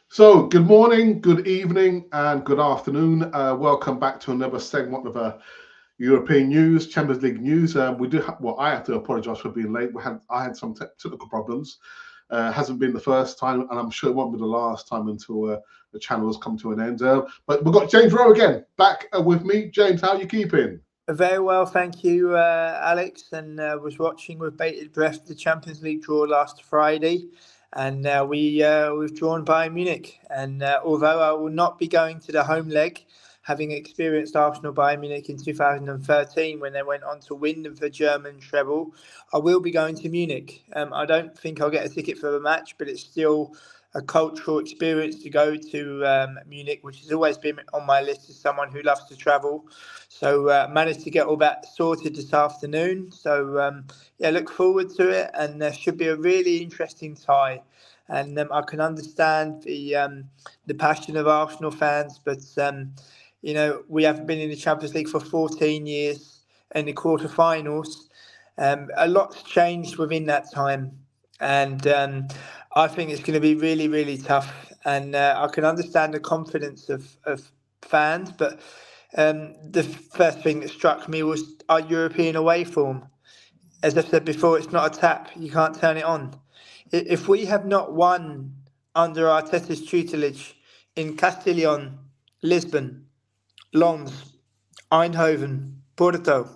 So, good morning, good evening, and good afternoon. Welcome back to another segment of European news, Champions League news. I have to apologise for being late. I had some technical problems. Hasn't been the first time, and I'm sure it won't be the last time until the channel has come to an end. But we've got James Rowe again back with me. James, how are you keeping? Very well, thank you, Alex. And was watching with bated breath the Champions League draw last Friday, and we've drawn Bayern Munich. And although I will not be going to the home leg, having experienced Arsenal Bayern Munich in 2013 when they went on to win the German treble, I will be going to Munich. I don't think I'll get a ticket for the match, but it's still a cultural experience to go to Munich, which has always been on my list as someone who loves to travel. So managed to get all that sorted this afternoon. So yeah, look forward to it, and there should be a really interesting tie. And I can understand the passion of Arsenal fans, but we haven't been in the Champions League for 14 years in the quarterfinals. A lot's changed within that time, and I think it's going to be really, really tough. And I can understand the confidence of fans, but the first thing that struck me was our European away form. As I've said before, it's not a tap. You can't turn it on. If we have not won under Arteta's tutelage in Castellón, Lisbon, Lens, Eindhoven, Porto,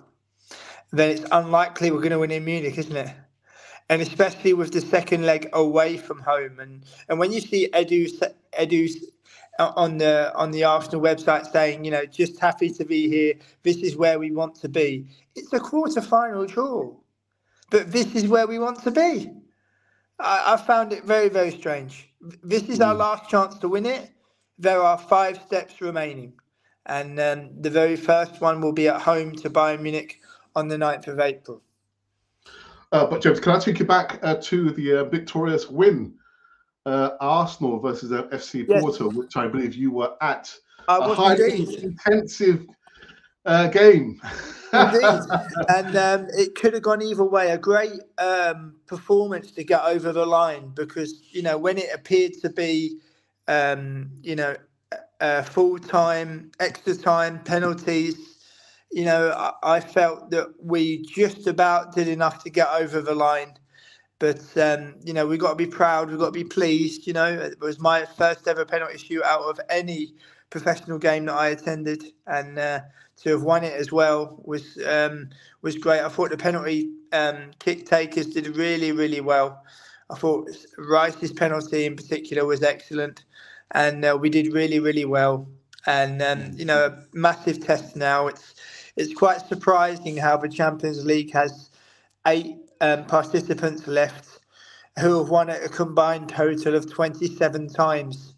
then it's unlikely we're going to win in Munich, isn't it? And especially with the second leg away from home. And when you see Edu's on the Arsenal website saying, just happy to be here. This is where we want to be. It's a quarter-final draw, but this is where we want to be. I found it very, very strange. This is our last chance to win it. There are 5 steps remaining, and the very first one will be at home to Bayern Munich on the 9th of April. But James, can I take you back to the victorious win? Arsenal versus FC Porto, yes, which I believe you were at. I was highly intensive game. Indeed. And it could have gone either way. A great performance to get over the line because, when it appeared to be, full time, extra time, penalties, I felt that we just about did enough to get over the line. But, we've got to be proud. We've got to be pleased. It was my first ever penalty shootout of any professional game that I attended. And to have won it as well was great. I thought the penalty kick takers did really, really well. I thought Rice's penalty in particular was excellent. And we did really, really well. And, a massive test now. It's quite surprising how the Champions League has 8 participants left who have won it a combined total of 27 times.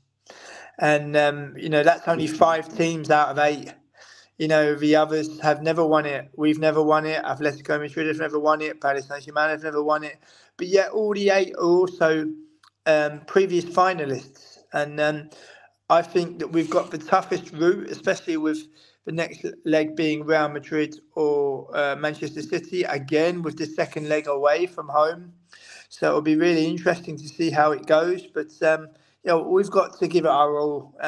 And, that's only 5 teams out of 8. The others have never won it. We've never won it. Atletico Madrid have never won it. Paris Saint-Germain have never won it. But yet all the 8 are also previous finalists. And I think that we've got the toughest route, especially with the next leg being Real Madrid or Manchester City, again with the second leg away from home. So it'll be really interesting to see how it goes. But, we've got to give it our all.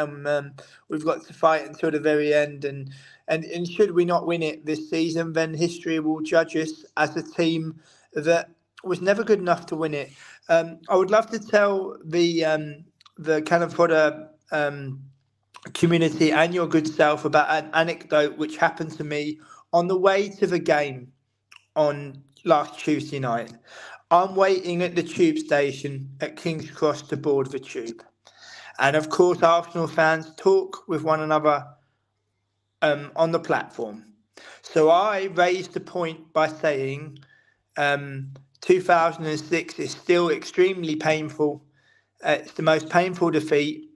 We've got to fight until the very end. And should we not win it this season, then history will judge us as a team that was never good enough to win it. I would love to tell the kind of community and your good self about an anecdote which happened to me on the way to the game on last Tuesday night. I'm waiting at the tube station at King's Cross to board the tube. And of course, Arsenal fans talk with one another on the platform. So I raised the point by saying 2006 is still extremely painful. It's the most painful defeat.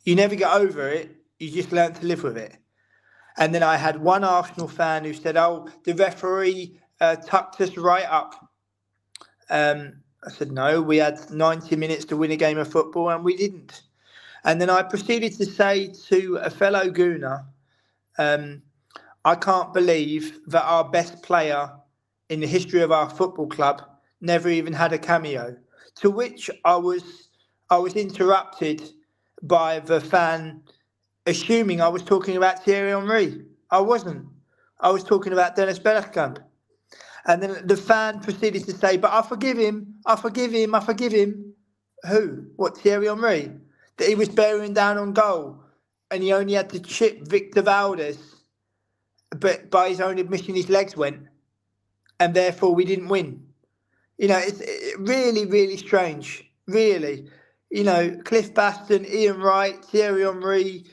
You never get over it. You just learn to live with it. And then I had one Arsenal fan who said, the referee tucked us right up. I said, no, we had 90 minutes to win a game of football and we didn't. And then I proceeded to say to a fellow Gooner, I can't believe that our best player in the history of our football club never even had a cameo. To which I was interrupted by the fan assuming I was talking about Thierry Henry. I wasn't. I was talking about Dennis Bergkamp. And then the fan proceeded to say, but I forgive him, I forgive him, I forgive him. Who? What, Thierry Henry? That he was bearing down on goal and he only had to chip Victor Valdez, but by his own admission his legs went and therefore we didn't win. It's really, really strange. Really. Cliff Baston, Ian Wright, Thierry Henry.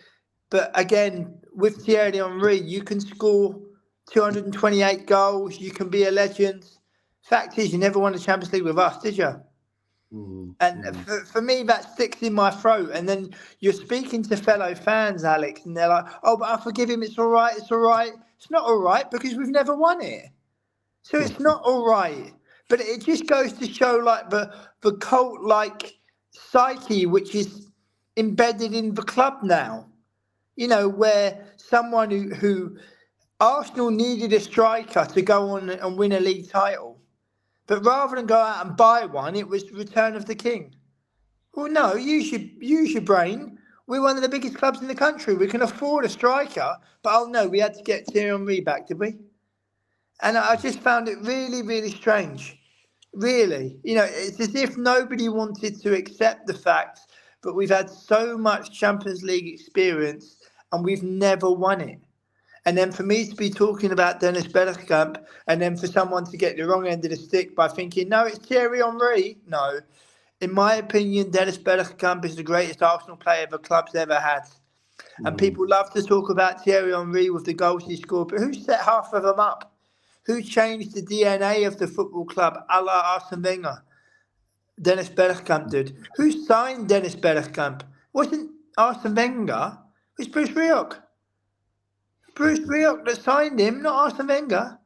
But again, with Thierry Henry, you can score 228 goals. You can be a legend. Fact is, you never won the Champions League with us, did you? And for me, that sticks in my throat. And then you're speaking to fellow fans, Alex, and they're like, oh, but I forgive him. It's all right. It's all right. It's not all right because we've never won it. So it's not all right. But it just goes to show like the cult-like psyche which is embedded in the club now. Where someone who Arsenal needed a striker to go on and win a league title. But rather than go out and buy one, it was Return of the King. Well, no, use your brain. We're one of the biggest clubs in the country. We can afford a striker. But oh no, we had to get Thierry Henry back, did we? And I just found it really, really strange. Really. It's as if nobody wanted to accept the fact that we've had so much Champions League experience and we've never won it. And then for me to be talking about Dennis Bergkamp and then for someone to get the wrong end of the stick by thinking, no, it's Thierry Henry. No. In my opinion, Dennis Bergkamp is the greatest Arsenal player the club's ever had. And people love to talk about Thierry Henry with the goals he scored, but who set half of them up? Who changed the DNA of the football club a la Arsene Wenger? Dennis Bergkamp did. Who signed Dennis Bergkamp? Wasn't Arsene Wenger. It was Bruce Rioch. Bruce Rioch that signed him, not Arsene Wenger.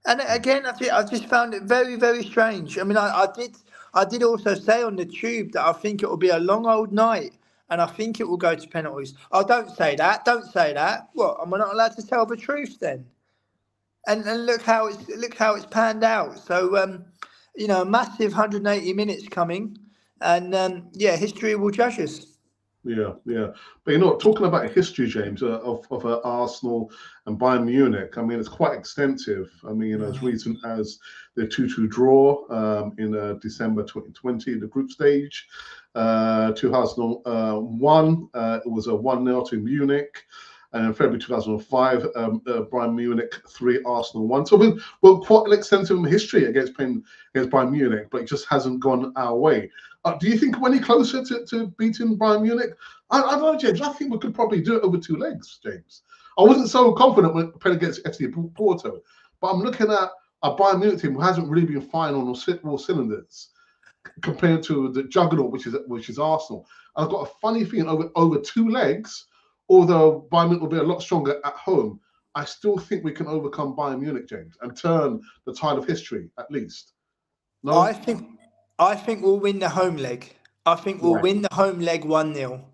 And again, I just found it very, very strange. I mean, I did also say on the tube that I think it will be a long old night and I think it will go to penalties. Oh, don't say that. Don't say that. What? Am I not allowed to tell the truth then? And look how it's panned out. So, a massive 180 minutes coming. And, history will judge us. Yeah. But talking about history, James, of Arsenal and Bayern Munich, I mean, it's quite extensive. I mean, as recent as the 2-2 draw in December 2020 in the group stage. 2001, it was a 1-0 to Munich. And in February 2005, Bayern Munich 3, Arsenal 1. So we're quite an extensive history against Bayern Munich, but it just hasn't gone our way. Do you think we're any closer to beating Bayern Munich? I don't know, James. I think we could probably do it over 2 legs, James. I wasn't so confident when playing against FC Porto, but I'm looking at a Bayern Munich team who hasn't really been firing on all cylinders compared to the juggernaut, which is Arsenal. And I've got a funny feeling over 2 legs. Although Bayern Munich will be a lot stronger at home, I still think we can overcome Bayern Munich, James, and turn the tide of history at least. No, I think we'll win the home leg. I think we'll win the home leg 1-0.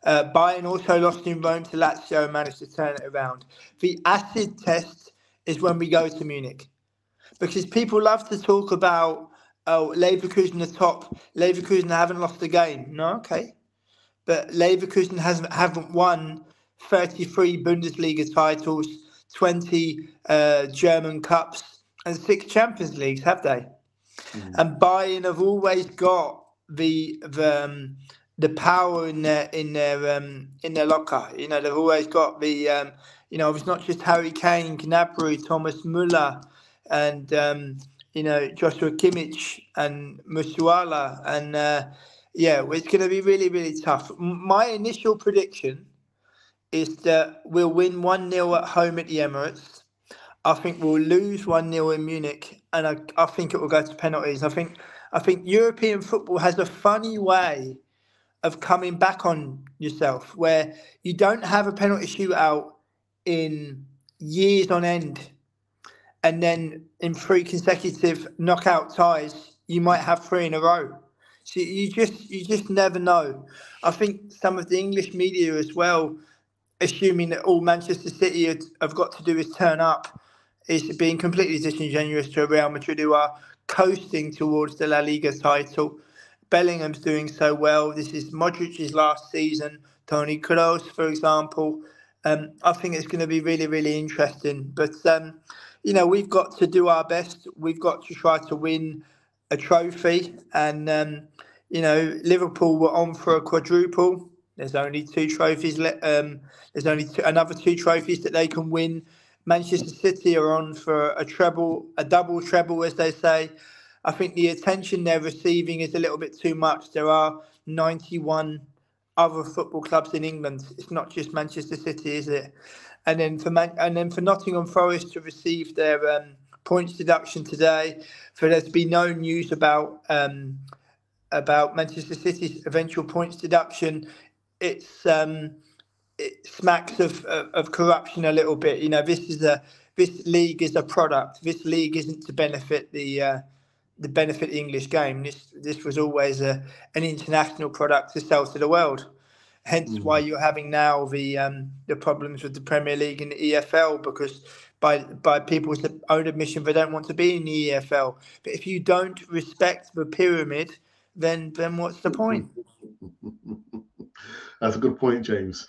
Bayern also lost in Rome to Lazio and managed to turn it around. The acid test is when we go to Munich, because people love to talk about Leverkusen are top. Leverkusen haven't lost a game. No, okay. But Leverkusen haven't won 33 Bundesliga titles, 20 German Cups, and 6 Champions Leagues, have they? And Bayern have always got the power in their locker. They've always got the it's not just Harry Kane, Gnabry, Thomas Müller, and Joshua Kimmich and Musiala and. It's going to be really, really tough. My initial prediction is that we'll win 1-0 at home at the Emirates. I think we'll lose 1-0 in Munich, and I think it will go to penalties. I think European football has a funny way of coming back on yourself, where you don't have a penalty shootout in years on end, and then in 3 consecutive knockout ties, you might have 3 in a row. So you just never know. I think some of the English media as well, assuming that all Manchester City have got to do is turn up, is being completely disingenuous to Real Madrid, who are coasting towards the La Liga title. Bellingham's doing so well. This is Modric's last season. Toni Kroos, for example. I think it's going to be really, really interesting. But, we've got to do our best. We've got to try to win a trophy. And, Liverpool were on for a quadruple. There's only two trophies. There's only another two trophies that they can win. Manchester City are on for a double treble, as they say. I think the attention they're receiving is a little bit too much. There are 91 other football clubs in England. It's not just Manchester City, is it? And then for Nottingham Forest to receive their points deduction today, for there to be no news about Manchester City's eventual points deduction, it smacks of corruption a little bit. This league is a product. This league isn't to benefit the English game. This was always an international product to sell to the world. Hence why you're having now the problems with the Premier League and the EFL, because by people's own admission, they don't want to be in the EFL. But if you don't respect the pyramid, then what's the point? That's a good point, James.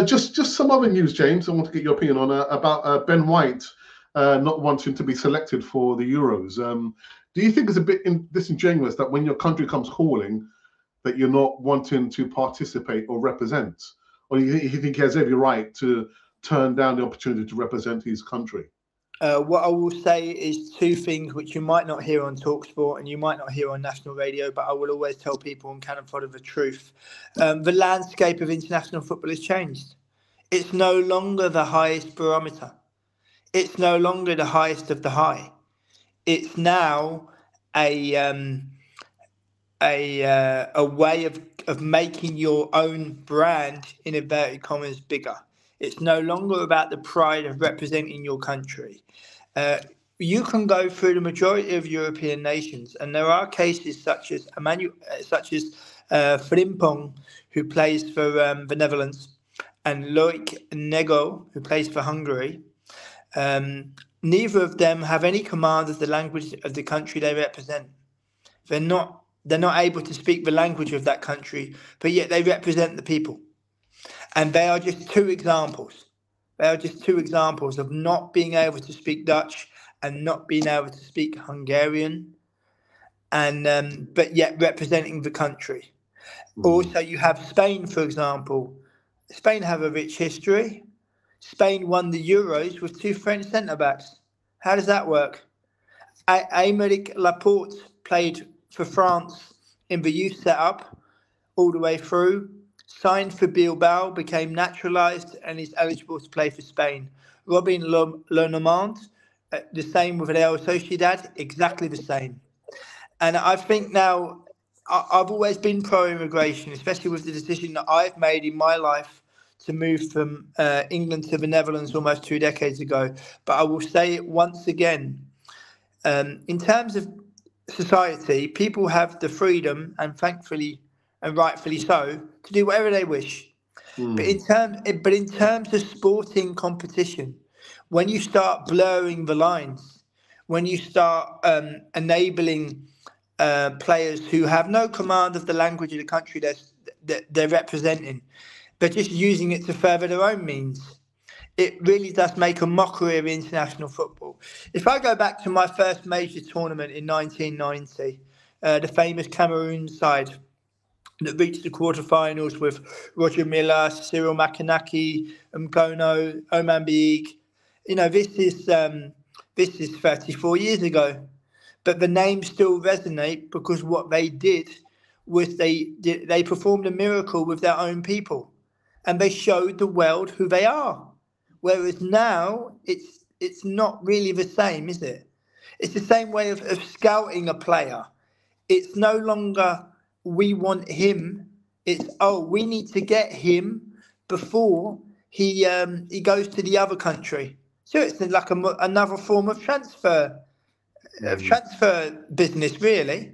Just some other news, James. I want to get your opinion on about Ben White not wanting to be selected for the Euros. Do you think it's a bit disingenuous that when your country comes calling, that you're not wanting to participate or represent? Or you think he has every right to turn down the opportunity to represent his country? What I will say is two things which you might not hear on TalkSport and you might not hear on national radio, but I will always tell people and cannon fodder the truth. The landscape of international football has changed. It's no longer the highest barometer. It's no longer the highest of the high. It's now a way of making your own brand, in inverted commas, bigger. It's no longer about the pride of representing your country. You can go through the majority of European nations, and there are cases such as Frimpong, who plays for the Netherlands, and Loic Nego, who plays for Hungary. Neither of them have any command of the language of the country they represent. They're not able to speak the language of that country, but yet they represent the people. And they are just two examples. They are just two examples of not being able to speak Dutch and not being able to speak Hungarian, and but yet representing the country. Also, you have Spain, for example. Spain have a rich history. Spain won the Euros with two French centre-backs. How does that work? Aymeric Laporte played for France in the youth setup all the way through, signed for Bilbao, became naturalised, and is eligible to play for Spain. Robin Lenormand, the same with Real Sociedad, exactly the same. And I think now, I've always been pro-immigration, especially with the decision that I've made in my life to move from England to the Netherlands almost 2 decades ago. But I will say it once again. In terms of society, people have the freedom, and thankfully and rightfully so, to do whatever they wish. But in terms of sporting competition, when you start blurring the lines, when you start enabling players who have no command of the language of the country they're representing, but just using it to further their own means, it really does make a mockery of international football. If I go back to my first major tournament in 1990, the famous Cameroon side that reached the quarterfinals with Roger Milla, Cyril Makanaki, Mkono, Oman Biig. This is 34 years ago, but the names still resonate because what they did was they performed a miracle with their own people, and they showed the world who they are. Whereas now it's not really the same, is it? It's the same way of scouting a player. It's no longer we want him. It's we need to get him before he goes to the other country. So it's like another form of transfer business, really.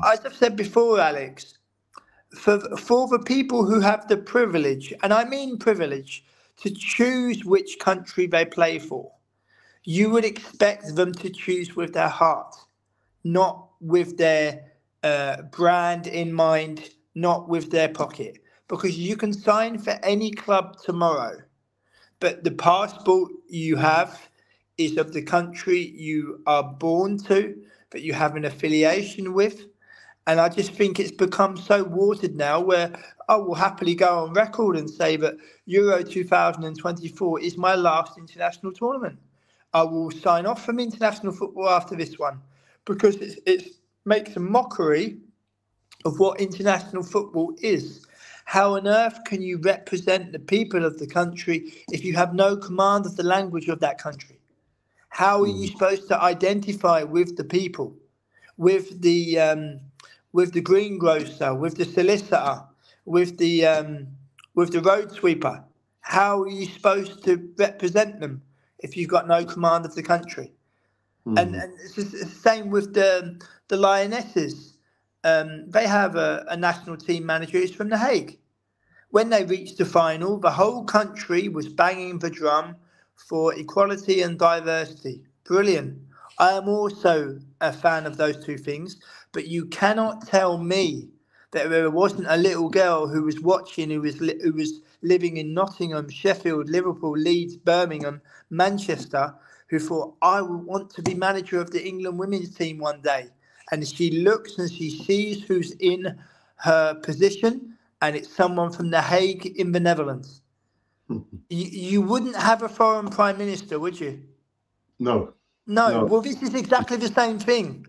As I've said before, Alex, for the people who have the privilege, and I mean privilege, to choose which country they play for, you would expect them to choose with their heart, not with their brand in mind, not with their pocket. Because you can sign for any club tomorrow, but the passport you have is of the country you are born to, that you have an affiliation with. And I just think it's become so watered now where I will happily go on record and say that Euro 2024 is my last international tournament. I will sign off from international football after this one because it makes a mockery of what international football is. How on earth can you represent the people of the country if you have no command of the language of that country? How are you supposed to identify with the people, with the greengrocer, with the solicitor, with the road sweeper? How are you supposed to represent them if you've got no command of the country? And it's the same with the Lionesses. They have a national team manager who's from The Hague. When they reached the final, the whole country was banging the drum for equality and diversity. Brilliant. I am also a fan of those two things, but you cannot tell me that there wasn't a little girl who was watching, who was living in Nottingham, Sheffield, Liverpool, Leeds, Birmingham, Manchester, who thought, I would want to be manager of the England women's team one day. And she looks and she sees who's in her position, and it's someone from The Hague in the Netherlands. You wouldn't have a foreign prime minister, would you? No. Well, this is exactly the same thing.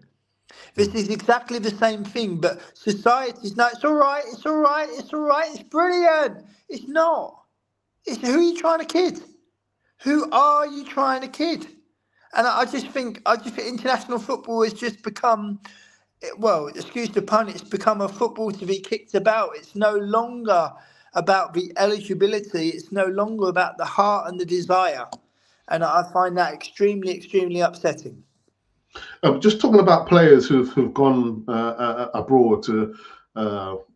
This is exactly the same thing, but society's no, it's all right, it's all right, it's all right, it's brilliant. It's not. It's who are you trying to kid? Who are you trying to kid? And I just think international football has just become, well, excuse the pun, it's become a football to be kicked about. It's no longer about the eligibility. It's no longer about the heart and the desire. And I find that extremely, extremely upsetting. Just talking about players who've gone abroad to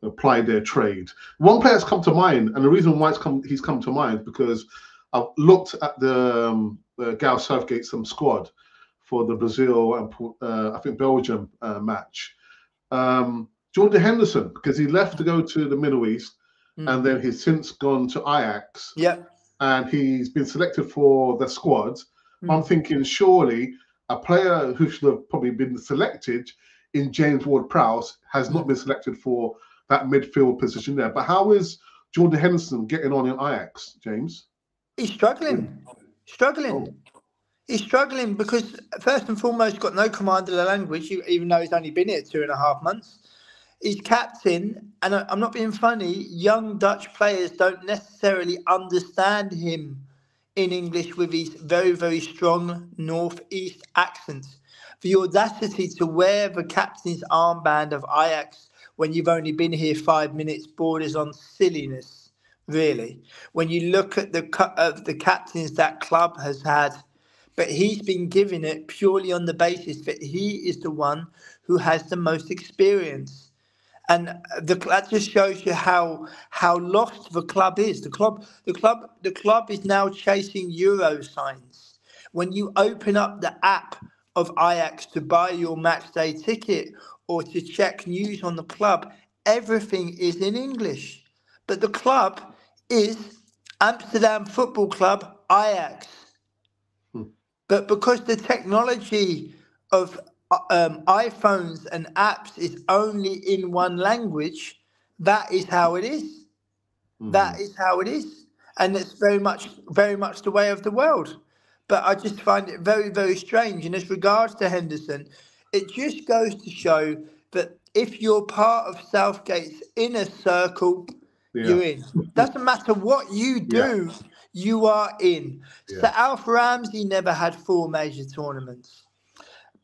apply their trade. One player has come to mind, and the reason why he's come to mind is because I've looked at the Gareth Southgate's squad for the Brazil and I think Belgium match. Jordan Henderson, because he left to go to the Middle East, and then he's since gone to Ajax. Yep. And he's been selected for the squad. I'm thinking surely a player who should have probably been selected in James Ward-Prowse has not been selected for that midfield position there. But how is Jordan Henderson getting on in Ajax, James? He's struggling. He's struggling because, first and foremost, got no command of the language, even though he's only been here 2.5 months. He's captain, and I'm not being funny, young Dutch players don't necessarily understand him in English with his very, very strong northeast accent. The audacity to wear the captain's armband of Ajax when you've only been here 5 minutes borders on silliness, really. When you look at the captains that club has had, but he's been given it purely on the basis that he is the one who has the most experience. And that just shows you how lost the club is. The club is now chasing Euro signs. When you open up the app of Ajax to buy your match day ticket or to check news on the club, everything is in English. But the club is Amsterdam Football Club Ajax. But because the technology of iPhones and apps is only in one language, that is how it is. That is how it is. And it's very much the way of the world. But I just find it very, very strange. And as regards to Henderson, it just goes to show that if you're part of Southgate's inner circle, you're in. Doesn't matter what you do, you are in. Sir Alf Ramsey never had 4 major tournaments.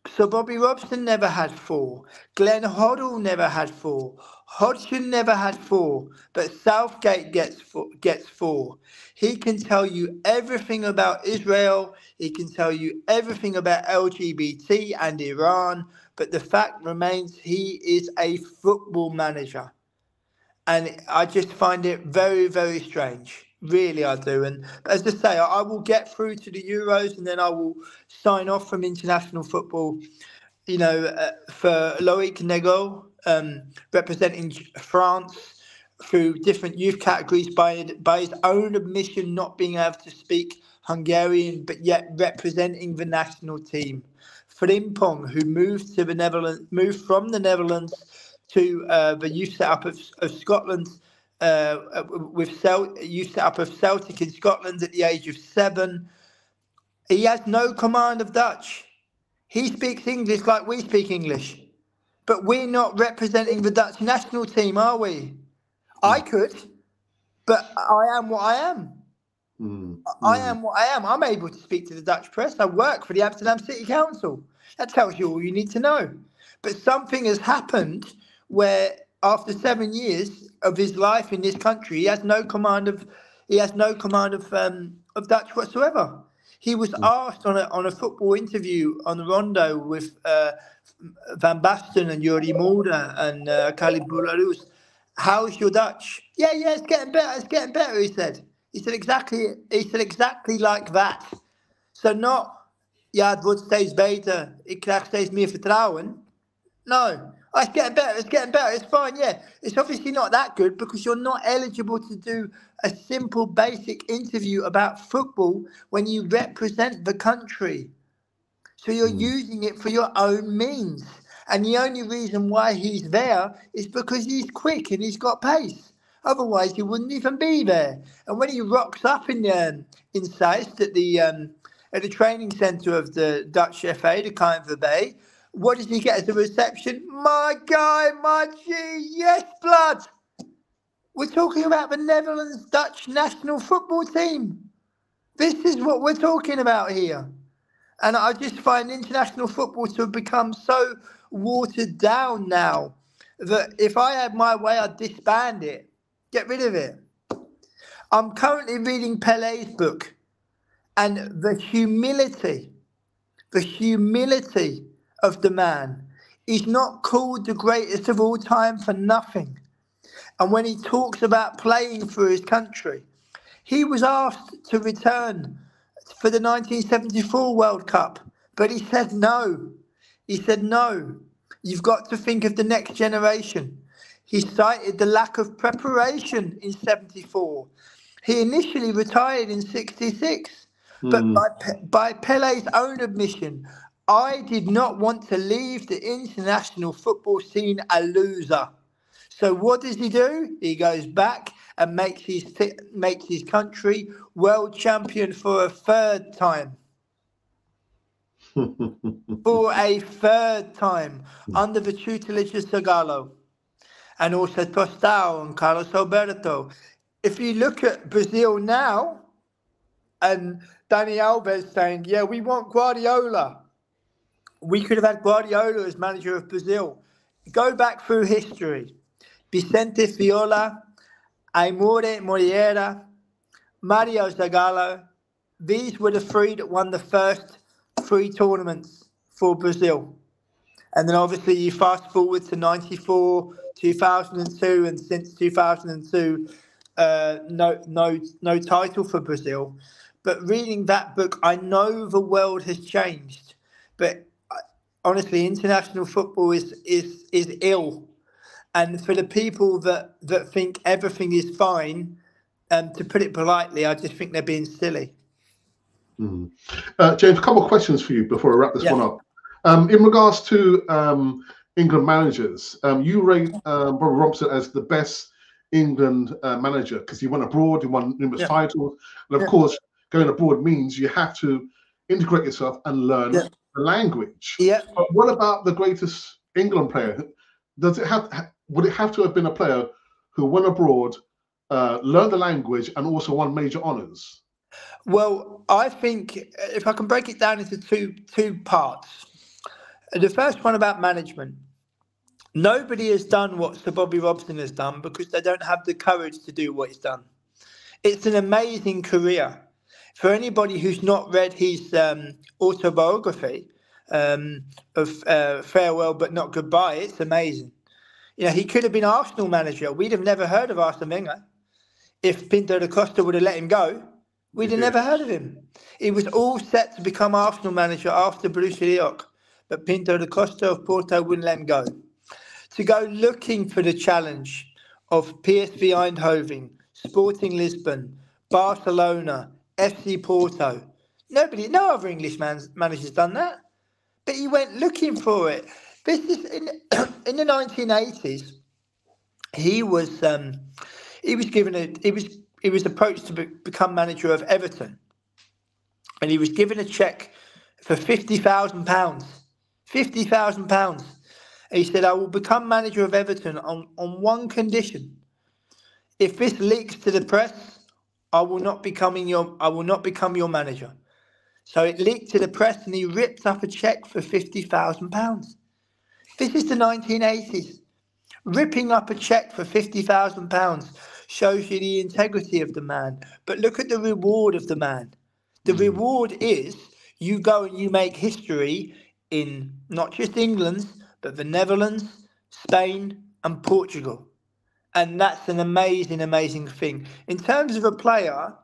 So Bobby Robson never had 4. Glenn Hoddle never had 4. Hodgson never had 4. But Southgate gets 4. He can tell you everything about Israel. He can tell you everything about LGBT and Iran. But the fact remains he is a football manager. And I just find it very, very strange. Really, I do. And as I say, I will get through to the Euros and then I will sign off from international football, for Loic Nego representing France through different youth categories by his own admission, not being able to speak Hungarian, but yet representing the national team. Frimpong, who moved from the Netherlands to the youth setup of Scotland, youth setup of Celtic in Scotland at the age of 7. He has no command of Dutch. He speaks English like we speak English. But we're not representing the Dutch national team, are we? I could, but I am what I am. I am what I am. I'm able to speak to the Dutch press. I work for the Amsterdam City Council. That tells you all you need to know. But something has happened where after 7 years of his life in this country, he has no command of Dutch whatsoever. He was asked on a football interview on the Rondo with Van Basten and Yuri Mulder and Khalid Boularus, how's your Dutch? Yeah, it's getting better, he said. He said exactly like that. So not, ja, het wordt steeds beter, ik krijg steeds meer vertrouwen. No, it's getting better, it's fine, yeah. It's obviously not that good because you're not eligible to do a simple basic interview about football when you represent the country. So you're using it for your own means. And the only reason why he's there is because he's quick and he's got pace. Otherwise, he wouldn't even be there. And when he rocks up in Zeist at the training centre of the Dutch FA, the Kane afc, what does he get as a reception? My guy, my G, yes, blood. We're talking about the Netherlands Dutch national football team. This is what we're talking about here. And I just find international football to have become so watered down now that if I had my way, I'd disband it. Get rid of it. I'm currently reading Pelé's book, and the humility of the man. He's not called the greatest of all time for nothing. And when he talks about playing for his country, he was asked to return for the 1974 World Cup, but he said no. He said no. You've got to think of the next generation. He cited the lack of preparation in 74. He initially retired in 66, but by Pelé's own admission, I did not want to leave the international football scene a loser. So what does he do? He goes back and makes his country world champion for a third time. For a third time under the tutelage of Zagallo and also Tostão and Carlos Alberto. If you look at Brazil now, and Dani Alves saying, yeah, we want Guardiola. We could have had Guardiola as manager of Brazil. Go back through history. Vicente Viola, Aimore Moreira, Mario Zagallo. These were the three that won the first 3 tournaments for Brazil. And then obviously you fast forward to 94, 2002, and since 2002, no title for Brazil. But reading that book, I know the world has changed. But honestly, international football is ill. And for the people that think everything is fine, to put it politely, I just think they're being silly. James, a couple of questions for you before I wrap this one up. In regards to England managers, you rate Bobby Robson as the best England manager because he went abroad, he won numerous titles. And of course, going abroad means you have to integrate yourself and learn the language. But what about the greatest England player? Would it have to have been a player who went abroad, learned the language, and also won major honours? Well, I think if I can break it down into two parts. The first one about management. Nobody has done what Sir Bobby Robson has done because they don't have the courage to do what he's done. It's an amazing career. For anybody who's not read his autobiography of Farewell But Not Goodbye, it's amazing. You know, he could have been Arsenal manager. We'd have never heard of Arsene Wenger. If Pinto da Costa would have let him go, we'd have never heard of him. He was all set to become Arsenal manager after Borussia Lyon, but Pinto da Costa of Porto wouldn't let him go. to go looking for the challenge of PSV Eindhoven, Sporting Lisbon, Barcelona, FC Porto. No other English manager's done that. But he went looking for it. This is in the 1980s. He was approached to become manager of Everton, and he was given a cheque for £50,000. £50,000. He said, "I will become manager of Everton on one condition: if this leaks to the press, I will not become your manager." So it leaked to the press, and he ripped up a cheque for £50,000. This is the 1980s. Ripping up a cheque for £50,000 shows you the integrity of the man. But look at the reward of the man. The reward is you go and you make history in not just England, but the Netherlands, Spain, and Portugal. And that's an amazing, amazing thing. In terms of a player,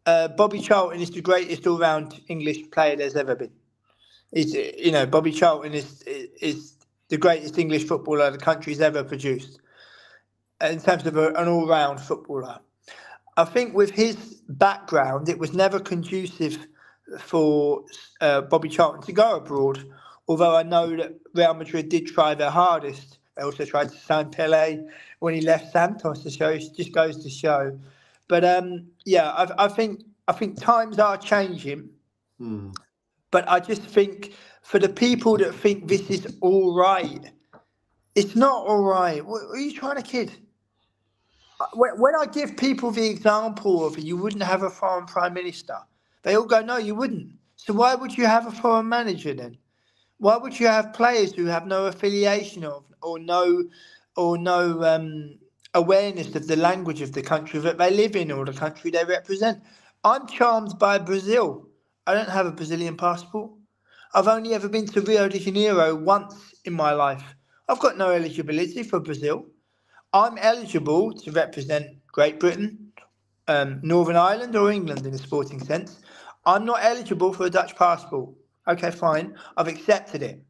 Bobby Charlton is the greatest all-round English player there's ever been. Bobby Charlton is the greatest English footballer the country's ever produced. In terms of an all-round footballer, I think with his background, it was never conducive for Bobby Charlton to go abroad. Although I know that Real Madrid did try their hardest. They also tried to sign Pele when he left Santos. So it just goes to show. But I think times are changing. But I just think for the people that think this is all right, it's not all right. What are you trying to kid? When I give people the example of you wouldn't have a foreign prime minister, they all go, no, you wouldn't. So why would you have a foreign manager then? Why would you have players who have no affiliation of or no awareness of the language of the country that they live in or the country they represent? I'm charmed by Brazil. I don't have a Brazilian passport. I've only ever been to Rio de Janeiro once in my life. I've got no eligibility for Brazil. I'm eligible to represent Great Britain, Northern Ireland or England in a sporting sense. I'm not eligible for a Dutch passport. Okay, fine. I've accepted it.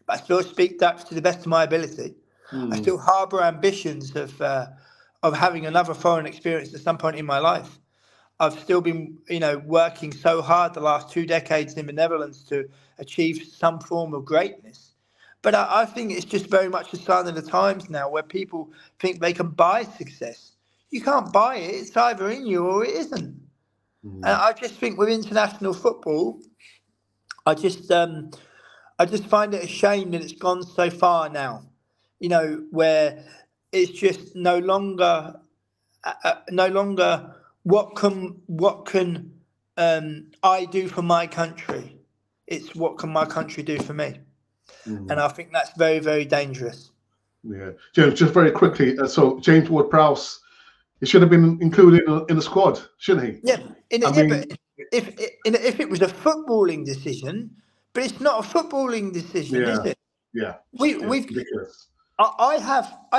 But I still speak Dutch to the best of my ability. I still harbour ambitions of having another foreign experience at some point in my life. I've still been, working so hard the last 2 decades in the Netherlands to achieve some form of greatness. But I think it's just very much a sign of the times now where people think they can buy success. You can't buy it. It's either in you or it isn't. And I just think with international football, I just find it a shame that it's gone so far now, where it's just no longer what can I do for my country. It's what can my country do for me. And I think that's very, very dangerous. Yeah, James, just very quickly. So James Ward-Prowse, he should have been included in the squad, shouldn't he? Yeah, but if it was a footballing decision, but it's not a footballing decision, is it? Yeah, we've ridiculous. I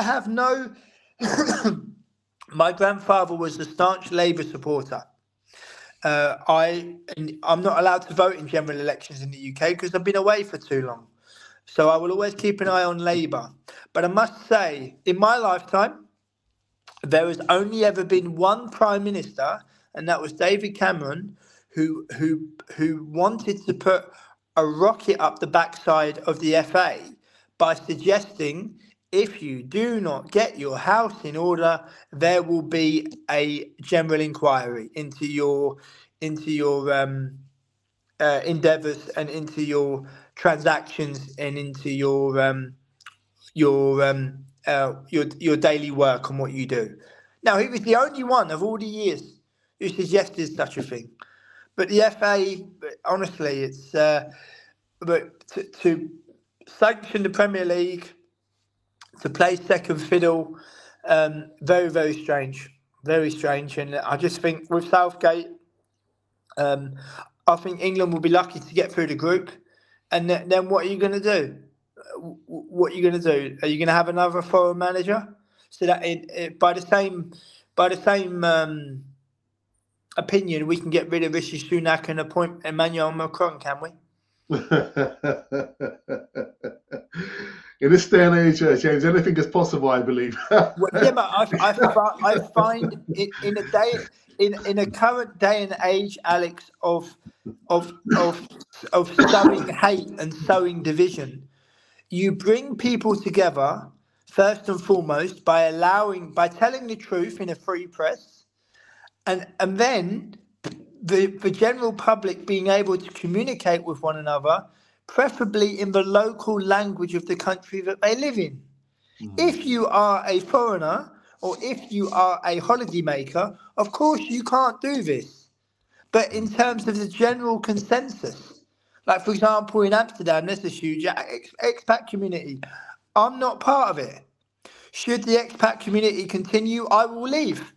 have no. My grandfather was a staunch Labour supporter. I'm not allowed to vote in general elections in the UK because I've been away for too long. So I will always keep an eye on Labour. But I must say, in my lifetime, there has only ever been one Prime Minister, and that was David Cameron, who wanted to put a rocket up the backside of the FA by suggesting if you do not get your house in order, there will be a general inquiry into your endeavours and into your transactions and into your daily work and what you do. Now, he was the only one of all the years who suggested such a thing. But the FA, honestly, it's but to sanction the Premier League, to play second fiddle, very, very strange. Very strange. And I just think with Southgate, I think England will be lucky to get through the group. And then what are you going to do? What are you going to do? Are you going to have another foreign manager? So that by the same opinion, we can get rid of Rishi Sunak and appoint Emmanuel Macron, can we? In this day and age, James, anything is possible, I believe. Well, yeah, but I find in a day in a current day and age, Alex, of of of sowing hate and sowing division, you bring people together first and foremost by telling the truth in a free press, and then the general public being able to communicate with one another, preferably in the local language of the country that they live in. If you are a foreigner or if you are a holidaymaker, of course you can't do this. But in terms of the general consensus, like for example in Amsterdam, there's a huge expat community. I'm not part of it. Should the expat community continue, I will leave.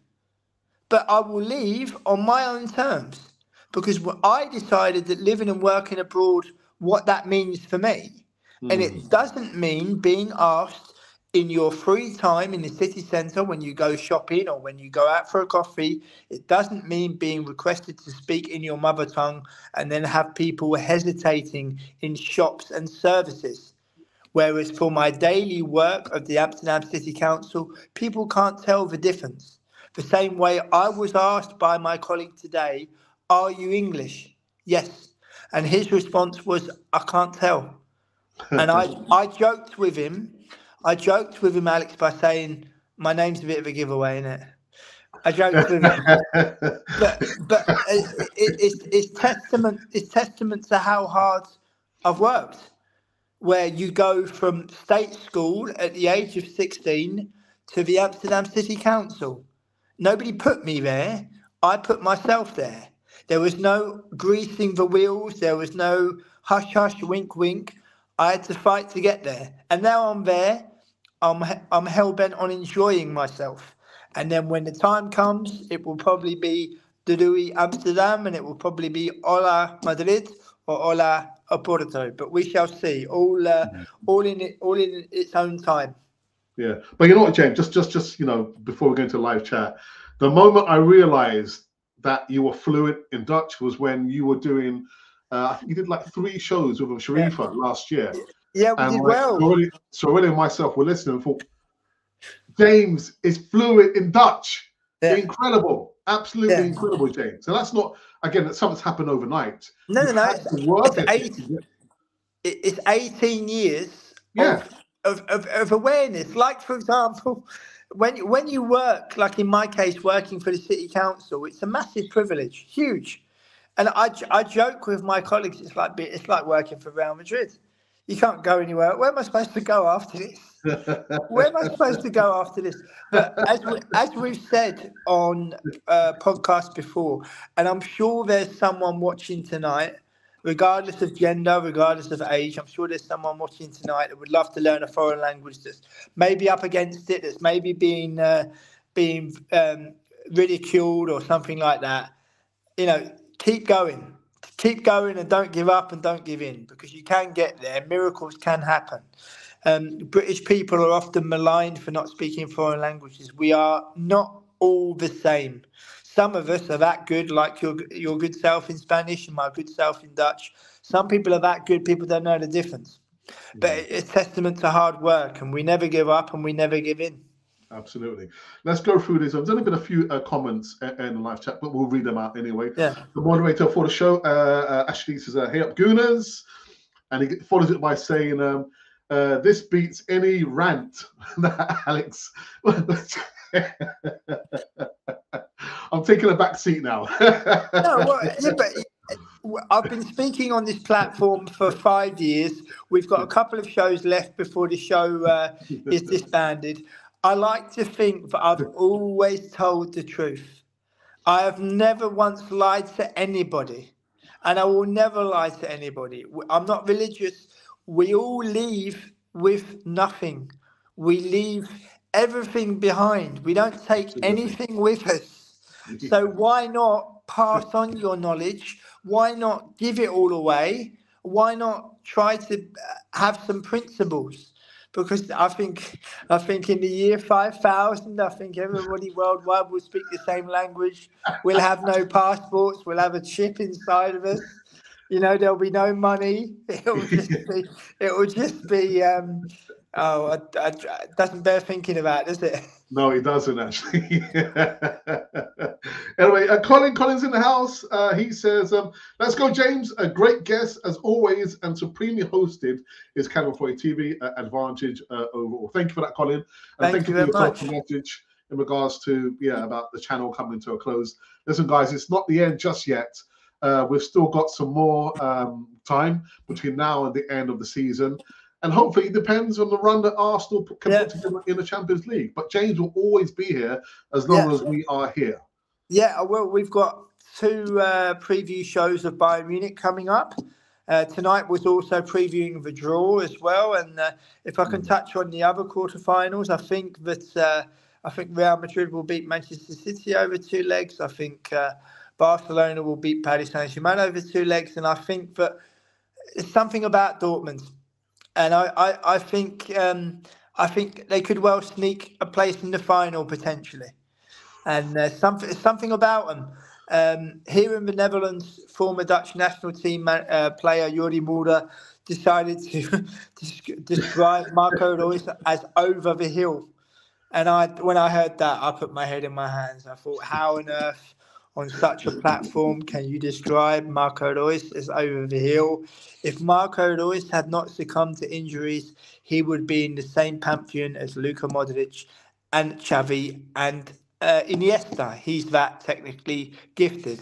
But I will leave on my own terms because I decided that living and working abroad, what that means for me. And it doesn't mean being asked in your free time in the city centre when you go shopping or when you go out for a coffee. It doesn't mean being requested to speak in your mother tongue and then have people hesitating in shops and services. Whereas for my daily work of the Amsterdam City Council, people can't tell the difference. The same way I was asked by my colleague today, are you English? Yes. And his response was, I can't tell. And I joked with him. Alex, by saying, my name's a bit of a giveaway, isn't it? I joked with him. But it's testament to how hard I've worked. Where you go from state school at the age of 16 to the Amsterdam City Council. Nobody put me there. I put myself there. There was no greasing the wheels. There was no hush, hush, wink, wink. I had to fight to get there. And now I'm there. I'm hell-bent on enjoying myself. And then when the time comes, it will probably be Doei Amsterdam and it will probably be Hola Madrid or Hola Porto, but we shall see. All in its own time. Yeah, but you know what, James? Just before we go into live chat, the moment I realised that you were fluent in Dutch was when you were doing. I think you did like 3 shows with Sharifa last year. Yeah, we did well. So already myself were listening and thought, James is fluent in Dutch. Yeah. Incredible, absolutely incredible, James. So that's not that's something that's happened overnight. No. It's 18 years of awareness. Like for example, when you work, like in my case, working for the city council, it's a massive privilege, huge. And I joke with my colleagues, it's like working for Real Madrid. You can't go anywhere. Where am I supposed to go after this? But as we've said on podcasts before, and I'm sure there's someone watching tonight, regardless of gender, regardless of age, I'm sure there's someone watching tonight that would love to learn a foreign language that's maybe up against it, that's maybe being ridiculed or something like that. Keep going and don't give up and don't give in, because you can get there. Miracles can happen. British people are often maligned for not speaking foreign languages. We are not all the same. Some of us are that good, like your good self in Spanish and my good self in Dutch. Some people are that good, people don't know the difference. But it's testament to hard work, and we never give up and we never give in. Absolutely. Let's go through this. There's only been a few comments in the live chat, but we'll read them out anyway. Yeah. The moderator for the show, Ashley, says, hey up, Gooners. And he follows it by saying, this beats any rant that Alex. I'm taking a back seat now. I've been speaking on this platform for 5 years. We've got a couple of shows left before the show is disbanded. I like to think that I've always told the truth. I have never once lied to anybody, and I will never lie to anybody. I'm not religious. We all leave with nothing. We leave everything behind. We don't take anything with us. So why not pass on your knowledge? Why not give it all away? Why not try to have some principles? Because I think in the year 5000, I think everybody worldwide will speak the same language. We'll have no passports. We'll have a chip inside of us. there'll be no money. It will just be. It doesn't bear thinking about, does it? No, he doesn't actually. Anyway, Colin's in the house. He says, "Let's go, James. A great guest as always, and supremely hosted is Channel 4 TV advantage overall." Thank you for that, Colin, and thank you for very your much. thoughtful message in regards to about the channel coming to a close. Listen, guys, it's not the end just yet. We've still got some more time between now and the end of the season. And hopefully it depends on the run that Arsenal can put together in the Champions League. But James will always be here as long as we are here. Yeah, well, we've got 2 preview shows of Bayern Munich coming up. Tonight was also previewing the draw as well. And if I can touch on the other quarterfinals, I think Real Madrid will beat Manchester City over 2 legs. I think Barcelona will beat Paris Saint-Germain over 2 legs. And I think that it's something about Dortmund. And I think they could well sneak a place in the final potentially. And something about them. Here in the Netherlands, former Dutch national team player Jordi Mulder decided to describe Marco Reus as over the hill. And when I heard that, I put my head in my hands. I thought, how on earth on such a platform can you describe Marco Reus as over the hill? If Marco Reus had not succumbed to injuries, he would be in the same pantheon as Luka Modric and Xavi and Iniesta. He's that technically gifted.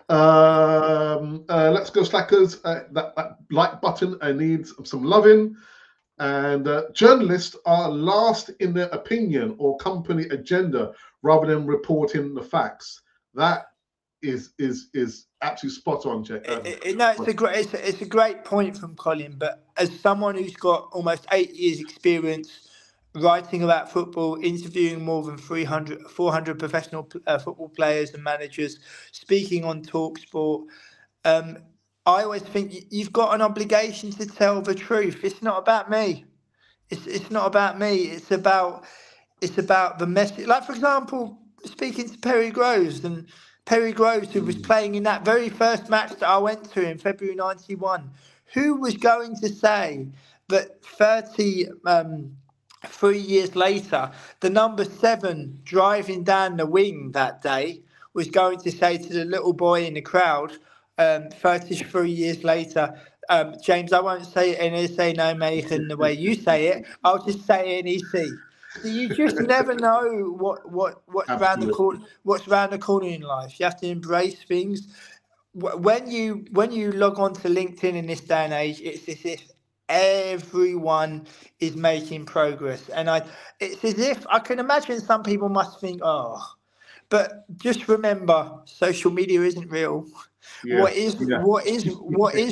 Let's go, Slackers. That like button needs some loving. And journalists are last in their opinion or company agenda rather than reporting the facts. That is absolutely spot on, Jay. It's a great point from Colin. But as someone who's got almost 8 years' experience writing about football, interviewing more than 400 professional football players and managers, speaking on TalkSport, I always think you've got an obligation to tell the truth. It's not about me. It's not about me. It's about the message. Like, for example, speaking to Perry Groves, who was playing in that very first match that I went to in February '91. Who was going to say that 3 years later, the number 7 driving down the wing that day was going to say to the little boy in the crowd, 33 years later, James, I won't say it in SA no Megan the way you say it. I'll just say it in EC. You just never know what's around the corner. What's around the corner in life. You have to embrace things. When you log on to LinkedIn in this day and age, it's as if everyone is making progress, and it's as if I can imagine some people must think, but just remember, social media isn't real. Yeah. What is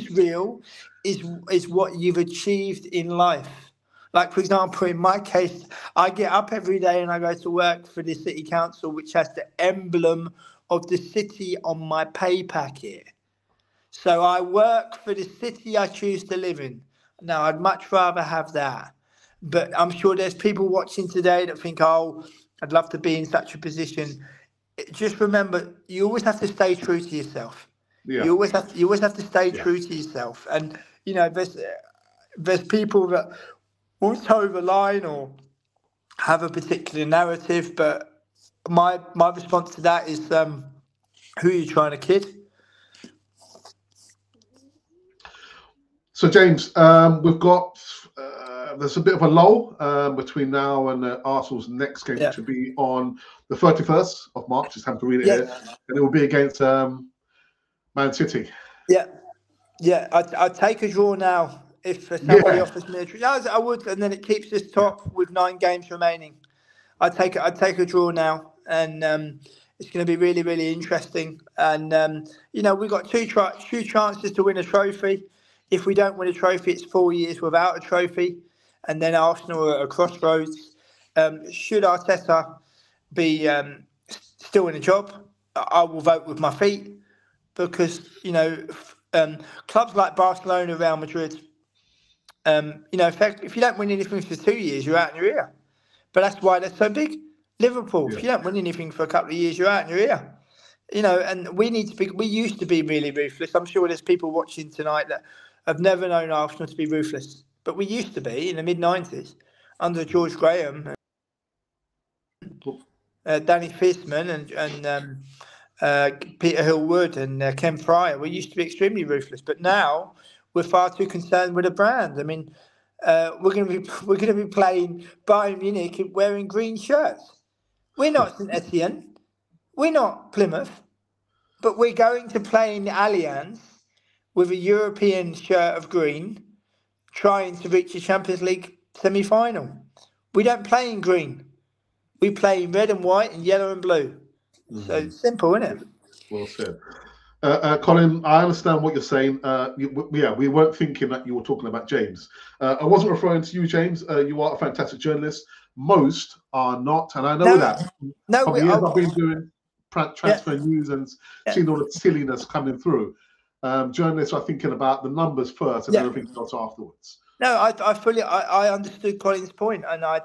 real is what you've achieved in life. Like, for example, in my case, I get up every day and I go to work for the city council, which has the emblem of the city on my pay packet. So I work for the city I choose to live in. Now, I'd much rather have that. But I'm sure there's people watching today that think, I'd love to be in such a position. Just remember, you always have to stay true to yourself. Yeah. You always have to stay true to yourself. And, there's people that will toe the line or have a particular narrative. But my response to that is, who are you trying to kid? So, James, we've got there's a bit of a lull between now and Arsenal's next game, which will be on the 31st of March. Just have to read it here, and it will be against Man City. Yeah. I'd take a draw now if somebody offers me a draw. I would, and then it keeps us top with 9 games remaining. I'd take a draw now, and it's going to be really, really interesting. And we've got two chances to win a trophy. If we don't win a trophy, it's 4 years without a trophy. And then Arsenal are at a crossroads. Should Arteta be still in a job, I will vote with my feet because, clubs like Barcelona, Real Madrid, in fact, if you don't win anything for 2 years, you're out in your ear. But that's why they're so big. Liverpool, if you don't win anything for a couple of years, you're out in your ear. And we need to be. We used to be really ruthless. I'm sure there's people watching tonight that have never known Arsenal to be ruthless, but we used to be in the mid-90s under George Graham, Danny Fisman, and Peter Hill-Wood and Ken Fryer. We used to be extremely ruthless, but now we're far too concerned with the brand. I mean, we're going to be playing Bayern Munich wearing green shirts. We're not St Etienne. We're not Plymouth. But we're going to play in the Allianz with a European shirt of green, trying to reach a Champions League semi-final. We don't play in green. We play in red and white and yellow and blue. So it's simple, isn't it? Well said. Colin, I understand what you're saying. We weren't thinking that you were talking about James. I wasn't referring to you, James. You are a fantastic journalist. Most are not, and I know that. No, I've been doing transfer news and seeing all the silliness coming through. Journalists are thinking about the numbers first and everything else afterwards. No, I understood Colin's point, and I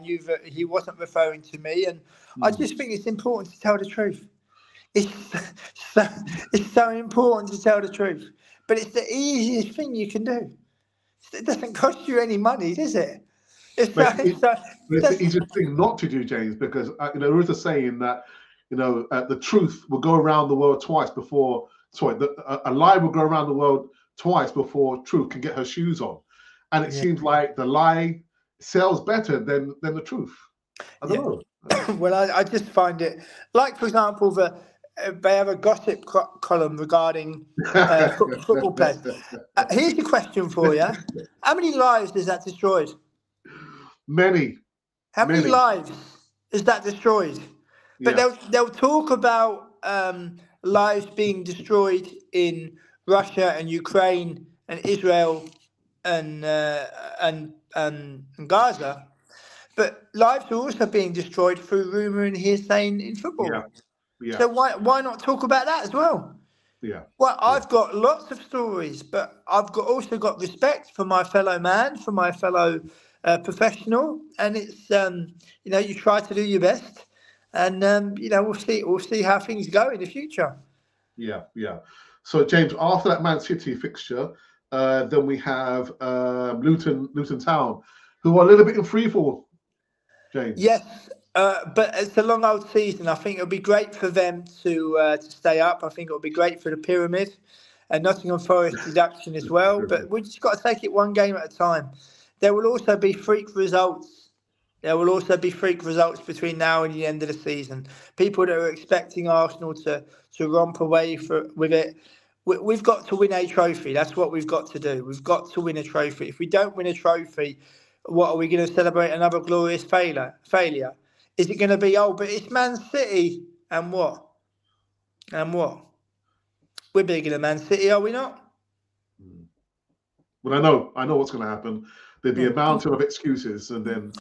knew that he wasn't referring to me, and I just think it's important to tell the truth. It's so important to tell the truth, but it's the easiest thing you can do. It doesn't cost you any money, does it? It's the easiest thing not to do, James, because there is a saying that the truth will go around the world twice before. A lie will go around the world twice before truth can get her shoes on, and it seems like the lie sells better than the truth. I don't know. Well, I just find it like, for example, they have a gossip column regarding football players. Here's the question for you: how many lives has that destroyed? Many. How many lives is that destroyed? But they'll talk about lives being destroyed in Russia and Ukraine and Israel and Gaza, but lives are also being destroyed through rumour and hearsay in football. Yeah. So why not talk about that as well? Yeah. Well, I've got lots of stories, but I've also got respect for my fellow man, for my fellow professional, and it's you try to do your best, and we'll see how things go in the future. Yeah. So James, after that Man City fixture, then we have Luton Town, who are a little bit in freefall. James. Yes, but it's a long old season. I think it'll be great for them to stay up. I think it'll be great for the Pyramid and Nottingham Forest deduction as well. But we just got to take it one game at a time. There will also be freak results. There will also be freak results between now and the end of the season. People that are expecting Arsenal to romp away with it. We've got to win a trophy. That's what we've got to do. We've got to win a trophy. If we don't win a trophy, what are we going to celebrate? Another glorious failure? Is it going to be, but it's Man City and what? We're bigger than Man City, are we not? Well, I know what's going to happen. There'll be a mountain of excuses, and then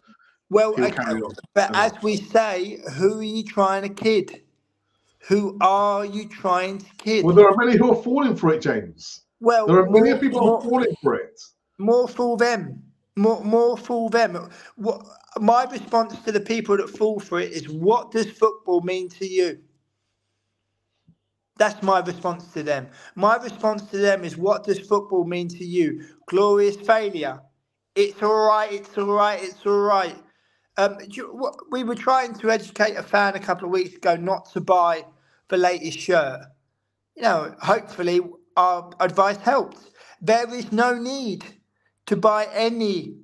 he'll carry on. But as we say, who are you trying to kid? Who are you trying to kid? Well, there are many who are falling for it, James. Well, there are many people who are falling for it. More fool them. More fool them. My response to the people that fall for it is, what does football mean to you? That's my response to them. My response to them is, what does football mean to you? Glorious failure. It's all right. It's all right. It's all right. We were trying to educate a fan a couple of weeks ago not to buy the latest shirt. Hopefully our advice helped. There is no need to buy any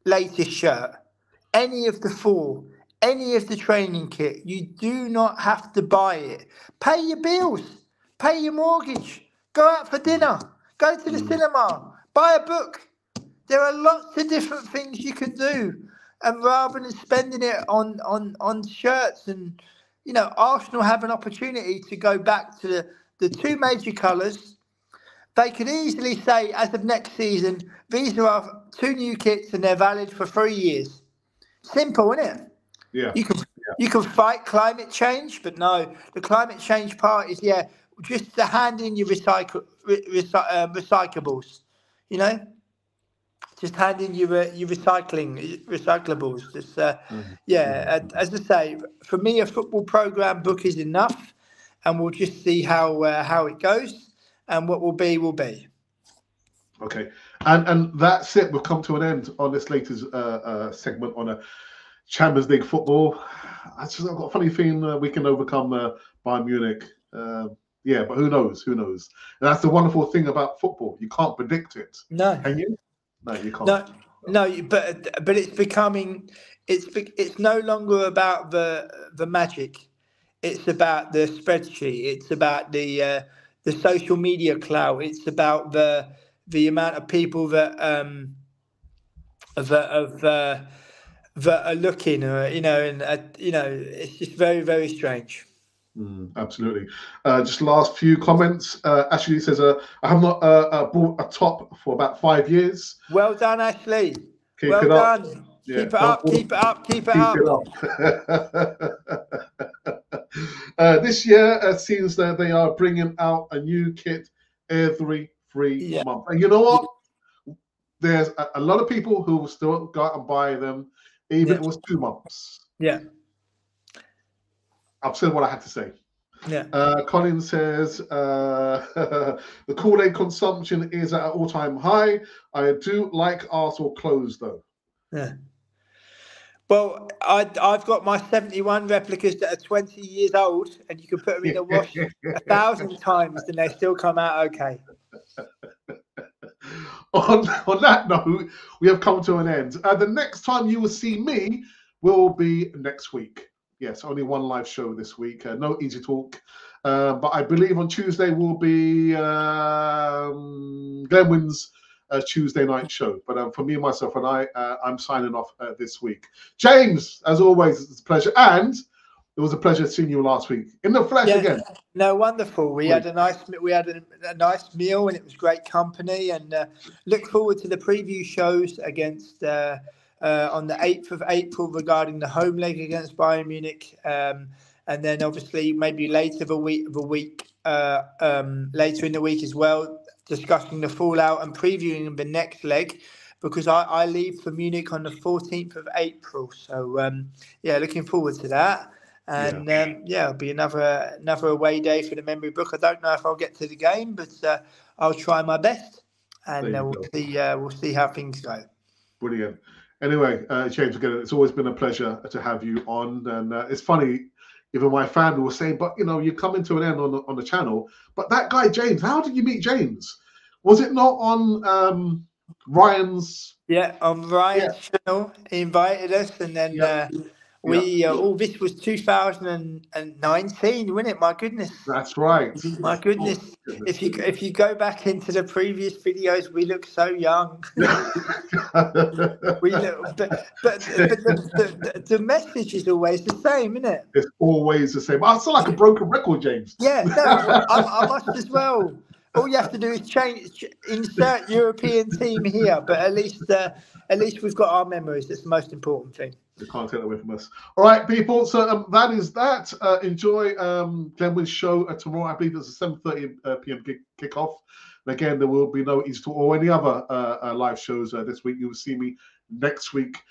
latest shirt, any of the four, any of the training kit. You do not have to buy it. Pay your bills, pay your mortgage, go out for dinner, go to the cinema, buy a book. There are lots of different things you can do. And rather than spending it on shirts, and Arsenal have an opportunity to go back to the two major colours. They could easily say, as of next season, these are our two new kits and they're valid for 3 years. Simple, isn't it? Yeah. You can fight climate change, but no, the climate change part is just to hand in your recyclables. just hand in your recyclables. Just as I say, for me, a football program book is enough, and we'll just see how it goes, and what will be will be. Okay, and that's it. We've come to an end on this latest segment on a Champions League Football. I've got a funny feeling we can overcome Bayern Munich. Yeah, but who knows? Who knows? And that's the wonderful thing about football. You can't predict it. No. Can you? No, you can't. No. But it's becoming. It's no longer about the magic. It's about the spreadsheet. It's about the social media clout. It's about the amount of people that are looking, it's just very, very strange. Absolutely. Just last few comments. Ashley says, I have not bought a top for about 5 years. Well done, Ashley. Keep well it done. Up. Yeah, keep it up. Keep it up. Keep it up. This year seems that they are bringing out a new kit every 3 months. And you know what? There's a lot of people who will still go out and buy them, even if it was 2 months. Yeah. I've said what I had to say. Yeah. Colin says the Kool-Aid consumption is at an all-time high. I do like Arsenal clothes though. Yeah. Well, I've got my 71 replicas that are 20 years old, and you can put them in the wash 1,000 times, and they still come out okay. On that note, we have come to an end. The next time you will see me will be next week. Yes, only one live show this week. No Easy Talk. But I believe on Tuesday will be Glenwyn's Tuesday night show. But for me, myself, and I'm signing off this week. James, as always, it's a pleasure. And it was a pleasure seeing you last week in the flesh again. No, wonderful. We had a nice meal, and it was great company. And look forward to the preview shows against on the 8th of April regarding the home leg against Bayern Munich, and then obviously maybe later later in the week as well, discussing the fallout and previewing the next leg, because I leave for Munich on the 14th of April. So looking forward to that. And it'll be another away day for the memory book. I don't know if I'll get to the game, but I'll try my best, and we'll see how things go. Brilliant. Anyway, James, again, it's always been a pleasure to have you on. And it's funny, even my family was saying, but you're coming to an end on the channel. But that guy James, how did you meet James? Was it not on Ryan's? Yeah, on Ryan's channel. He invited us, and then this was 2019, wasn't it? My goodness. That's right. My goodness. If you go back into the previous videos, we look so young. We look, but the message is always the same, isn't it? It's always the same. I sound like a broken record, James. Yeah, no, I must as well. All you have to do is insert European team here, but at least we've got our memories. That's the most important thing. You can't take that away from us. All right, people. So that is that. Enjoy Glenwyn's show tomorrow. I believe it's a 7:30 p.m. kickoff. And again, there will be no Easy Talk or any other live shows this week. You will see me next week,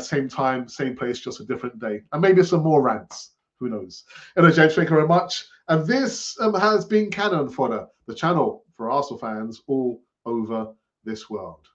same time, same place, just a different day, and maybe some more rants. Who knows? Anyway, James, thank you very much. And this has been Cannon Fodder, the channel for Arsenal fans all over this world.